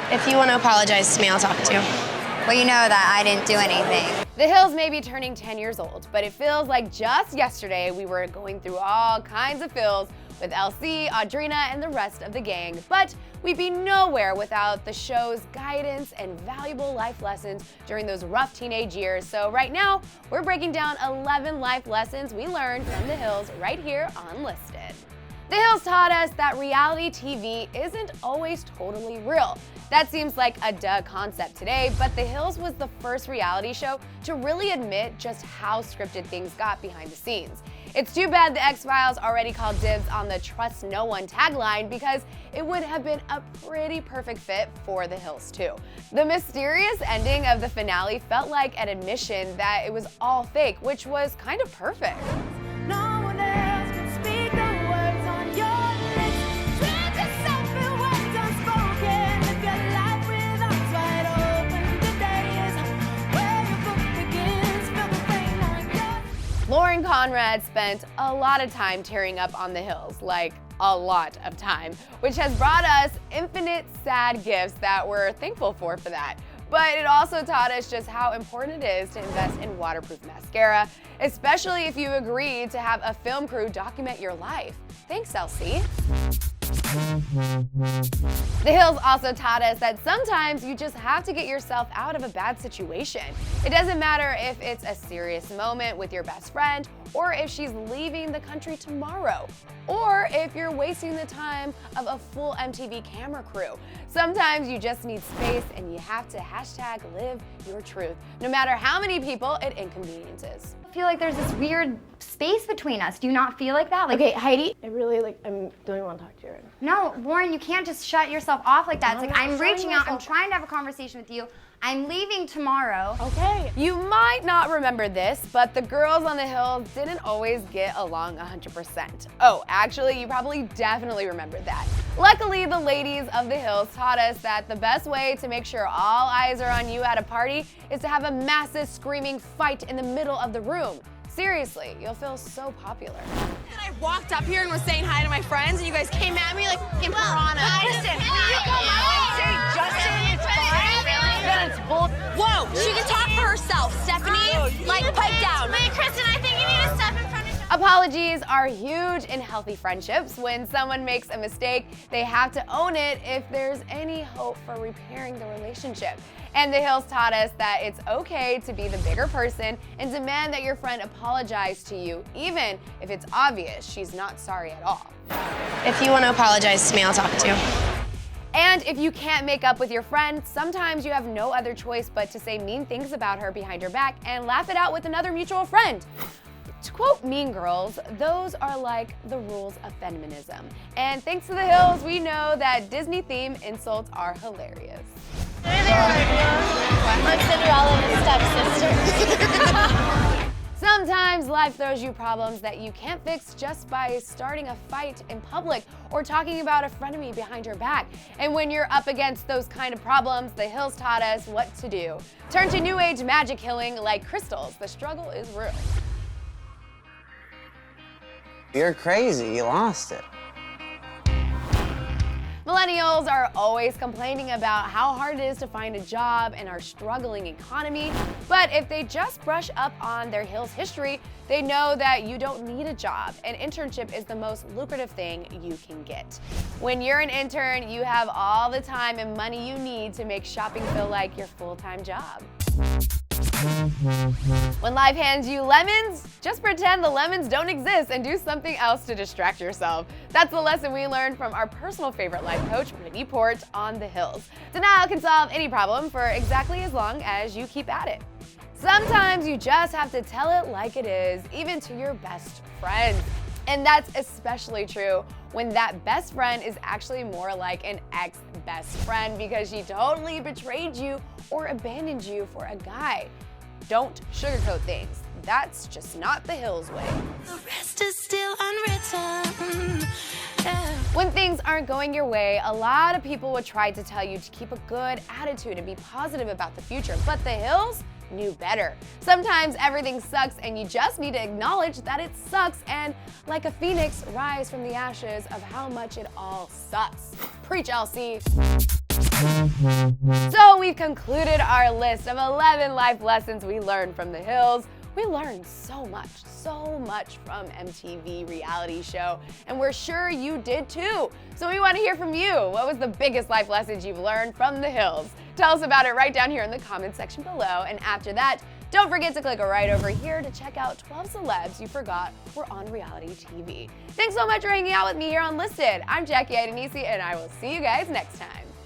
If you want to apologize to me, I'll talk to you. Well, you know that I didn't do anything. The Hills may be turning 10 years old, but it feels like just yesterday we were going through all kinds of feels with LC, Audrina, and the rest of the gang. But we'd be nowhere without the show's guidance and valuable life lessons during those rough teenage years. So right now, we're breaking down 11 life lessons we learned from The Hills right here on Listed. The Hills taught us that reality TV isn't always totally real. That seems like a duh concept today, but The Hills was the first reality show to really admit just how scripted things got behind the scenes. It's too bad the X-Files already called dibs on the trust no one tagline, because it would have been a pretty perfect fit for The Hills too. The mysterious ending of the finale felt like an admission that it was all fake, which was kind of perfect. No one else can speak the words on your lips. Treat yourself in words unspoken. Live your life with arms wide open. Today is where your book begins. Feel the rain on your... Lauren Conrad spent a lot of time tearing up on The Hills, like a lot of time, which has brought us infinite sad gifts that we're thankful for that. But it also taught us just how important it is to invest in waterproof mascara, especially if you agreed to have a film crew document your life. Thanks, LC. The Hills also taught us that sometimes you just have to get yourself out of a bad situation. It doesn't matter if it's a serious moment with your best friend, or if she's leaving the country tomorrow, or if you're wasting the time of a full MTV camera crew. Sometimes you just need space and you have to hashtag live your truth, no matter how many people it inconveniences. I feel like there's this weird space between us. Do you not feel like that? Like, Okay, Heidi, I don't even want to talk to you right now. no, Lauren, you can't just shut yourself off like that. It's I'm like, not I'm shutting reaching out, I'm myself trying to have a conversation with you. I'm leaving tomorrow. Okay. You might not remember this, but the girls on The Hills didn't always get along 100%. Oh, actually, you probably definitely remember that. Luckily, the ladies of The Hills taught us that the best way to make sure all eyes are on you at a party is to have a massive screaming fight in the middle of the room. Seriously, you'll feel so popular. And I walked up here and was saying hi to my friends, and you guys came at me like fucking piranha. Listen, will you come out and say Justin, it's fine? Then it's bull. Whoa, she can talk for herself, Stephanie. Like, pipe down. Wait, Kristen, I think you need to step in front of... Apologies are huge in healthy friendships. When someone makes a mistake, they have to own it if there's any hope for repairing the relationship. And The Hills taught us that it's okay to be the bigger person and demand that your friend apologize to you, even if it's obvious she's not sorry at all. If you want to apologize to me, I'll talk to you. And if you can't make up with your friend, sometimes you have no other choice but to say mean things about her behind her back and laugh it out with another mutual friend. To quote Mean Girls, those are like the rules of feminism. And thanks to The Hills, we know that Disney-themed insults are hilarious. I'm Cinderella and his stepsister. Sometimes life throws you problems that you can't fix just by starting a fight in public or talking about a frenemy behind your back. And when you're up against those kind of problems, The Hills taught us what to do. Turn to new age magic healing like crystals. The struggle is real. You're crazy, you lost it. Millennials are always complaining about how hard it is to find a job in our struggling economy, but if they just brush up on their Hills history, they know that you don't need a job. An internship is the most lucrative thing you can get. When you're an intern, you have all the time and money you need to make shopping feel like your full-time job. When life hands you lemons, just pretend the lemons don't exist and do something else to distract yourself. That's the lesson we learned from our personal favorite life coach, Brittany Port, on The Hills. Denial can solve any problem for exactly as long as you keep at it. Sometimes you just have to tell it like it is, even to your best friends. And that's especially true when that best friend is actually more like an ex-best friend because she totally betrayed you or abandoned you for a guy. Don't sugarcoat things. That's just not The Hills way. The rest is still unwritten. Yeah. When things aren't going your way, a lot of people would try to tell you to keep a good attitude and be positive about the future, but The Hills knew better. Sometimes everything sucks and you just need to acknowledge that it sucks and, like a phoenix, rise from the ashes of how much it all sucks. Preach, LC. So we've concluded our list of 11 life lessons we learned from the Hills. We learned so much from MTV reality show, and we're sure you did too. So we want to hear from you. What was the biggest life lessons you've learned from the Hills? Tell us about it right down here in the comments section below, and after that, don't forget to click right over here to check out 12 celebs you forgot were on reality TV. Thanks so much for hanging out with me here on Listed. I'm Jackie Idenisi, and I will see you guys next time.